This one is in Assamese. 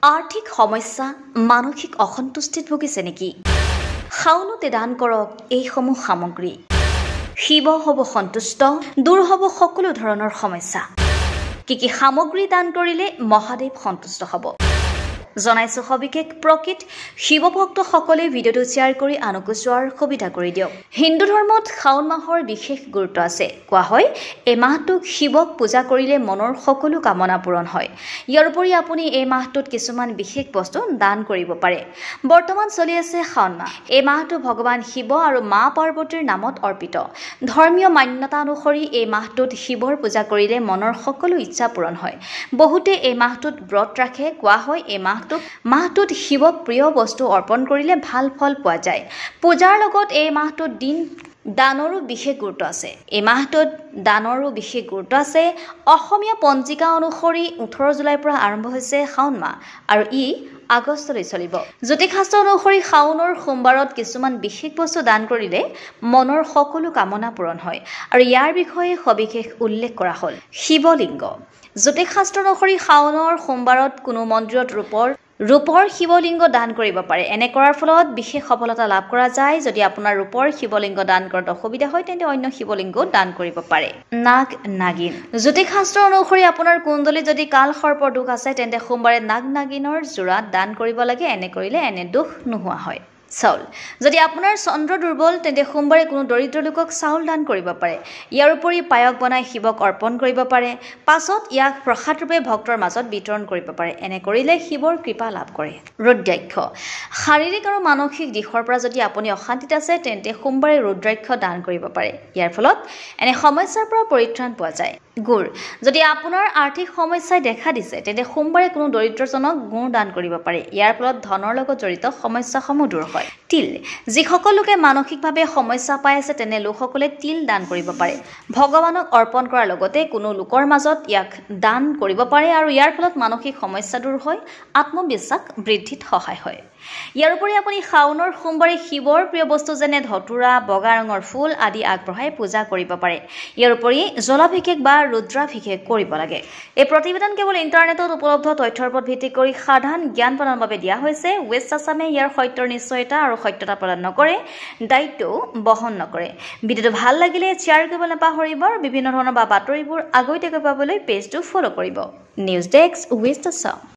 আৰ্থিক সমস্যা মানসিক অসন্তুষ্টিত ভুগিছে নেকি? শাওনতে দান কৰক এইসমূহ সামগ্ৰী। শিৱ হ'ব সন্তুষ্ট, দূৰ হ'ব সকলো ধৰণৰ সমস্যা। কি সামগ্ৰী দান কৰিলে মহাদেৱ সন্তুষ্ট হ'ব? জনাইছো সবিশেষ প্ৰকৃত শিৱভক্তসকলে ভিডিঅ'টো শ্বেয়াৰ কৰি আনকো চোৱাৰ সুবিধা কৰি দিয়ক। হিন্দু ধৰ্মত শাওন মাহৰ বিশেষ গুৰুত্ব আছে। কোৱা হয় এই মাহটোক শিৱক পূজা কৰিলে মনৰ সকলো কামনা পূৰণ হয়। ইয়াৰ উপৰি আপুনি এই মাহটোত কিছুমান বিশেষ বস্তু দান কৰিব পাৰে। বৰ্তমান চলি আছে শাওন মাহ। এই মাহটো ভগৱান শিৱ আৰু মা পাৰ্বতীৰ নামত অৰ্পিত। ধৰ্মীয় মান্যতা অনুসৰি এই মাহটোত শিৱৰ পূজা কৰিলে মনৰ সকলো ইচ্ছা পূৰণ হয়। বহুতে এই মাহটোত ব্ৰত ৰাখে। কোৱা হয় এই মাহটোত শিৱক প্ৰিয় বস্তু অৰ্পণ কৰিলে ভাল ফল পোৱা যায়। পূজাৰ লগত এই মাহটোত দানৰো বিশেষ গুৰুত্ব আছে। এই মাহটোত দানৰো বিশেষ গুৰুত্ব আছে। অসমীয়া পঞ্জিকা অনুসৰি 18 জুলাইৰ পৰা আৰম্ভ হৈছে শাওন মাহ আৰু ই আগষ্টলৈ চলিব। জ্যোতিষশাস্ত্ৰ অনুসৰি শাওনৰ সোমবাৰত কিছুমান বিশেষ বস্তু দান কৰিলে মনৰ সকলো কামনা পূৰণ হয় আৰু ইয়াৰ বিষয়ে সবিশেষ উল্লেখ কৰা হ'ল। শিৱলিংগ। জ্যোতিষশাস্ত্ৰ অনুসৰি শাওনৰ সোমবাৰত কোনো মন্দিৰত ৰূপৰ শিৱলিংগ দান কৰিব পাৰে। এনে কৰাৰ ফলত বিশেষ সফলতা লাভ কৰা যায়। যদি আপোনাৰ ৰূপৰ শিৱলিংগ দান কৰাত অসুবিধা হয় তেন্তে অন্য শিৱলিংগও দান কৰিব পাৰে। নাগিন। জ্যোতিষশাস্ত্ৰ অনুসৰি আপোনাৰ কুণ্ডলীত যদি কাল সৰ্পৰ দোষ আছে তেন্তে সোমবাৰে নাগিনৰ যোৰা দান কৰিব লাগে। এনে কৰিলে এনে দোষ নোহোৱা হয়। চাউল। যদি আপোনাৰ চন্দ্ৰ দুৰ্বল তেন্তে সোমবাৰে কোনো দৰিদ্ৰ লোকক চাউল দান কৰিব পাৰে। ইয়াৰ উপৰি পায়স বনাই শিৱক অৰ্পণ কৰিব পাৰে। পাছত ইয়াক প্ৰসাদ ৰূপে ভক্তৰ মাজত বিতৰণ কৰিব পাৰে। এনে কৰিলে শিৱৰ কৃপা লাভ কৰে। ৰুদ্ৰাক্ষ। শাৰীৰিক আৰু মানসিক দিশৰ পৰা যদি আপুনি অশান্তিত আছে তেন্তে সোমবাৰে ৰুদ্ৰাক্ষ দান কৰিব পাৰে। ইয়াৰ ফলত এনে সমস্যাৰ পৰা পৰিত্ৰাণ পোৱা যায়। গুড়। যদি আপোনাৰ আৰ্থিক সমস্যাই দেখা দিছে তেন্তে সোমবাৰে কোনো দৰিদ্ৰজনক গুড় দান কৰিব পাৰে। ইয়াৰ ফলত ধনৰ লগত জড়িত সমস্যাসমূহ দূৰ হয়। তিল। যিসকল লোকে মানসিকভাৱে সমস্যা পাই আছে তেনে লোকসকলে তিল দান কৰিব পাৰে। ভগৱানক অৰ্পণ কৰাৰ লগতে কোনো লোকৰ মাজত ইয়াক দান কৰিব পাৰে আৰু ইয়াৰ ফলত মানসিক সমস্যা দূৰ হয়, আত্মবিশ্বাস বৃদ্ধিত সহায় হয়। ইয়াৰ উপৰি আপুনি শাওনৰ সোমবাৰে শিৱৰ প্ৰিয় বস্তু যেনে ধতুৰা, বগা ৰঙৰ ফুল আদি আগবঢ়াই পূজা কৰিব পাৰে। ইয়াৰ উপৰি জলাভিষেক বা ৰুদ্ৰাভিষেক কৰিব লাগে। এই প্ৰতিবেদন কেৱল ইণ্টাৰনেটত উপলব্ধ তথ্যৰ ওপৰত ভিত্তি কৰি সাধাৰণ জ্ঞান প্ৰদানৰ বাবে দিয়া হৈছে। ৱেষ্ট আছামে ইয়াৰ সত্যৰ নিশ্চয়তা আৰু সত্যতা প্ৰদান নকৰে, দায়িত্বও বহন নকৰে। ভিডিঅ'টো ভাল লাগিলে শ্বেয়াৰ কৰিব নাপাহৰিব আৰু বিভিন্ন ধৰণৰ বাতৰিবোৰ আগতীয়াকৈ পাবলৈ পেজটো ফ'ল' কৰিব। News desk west Assam.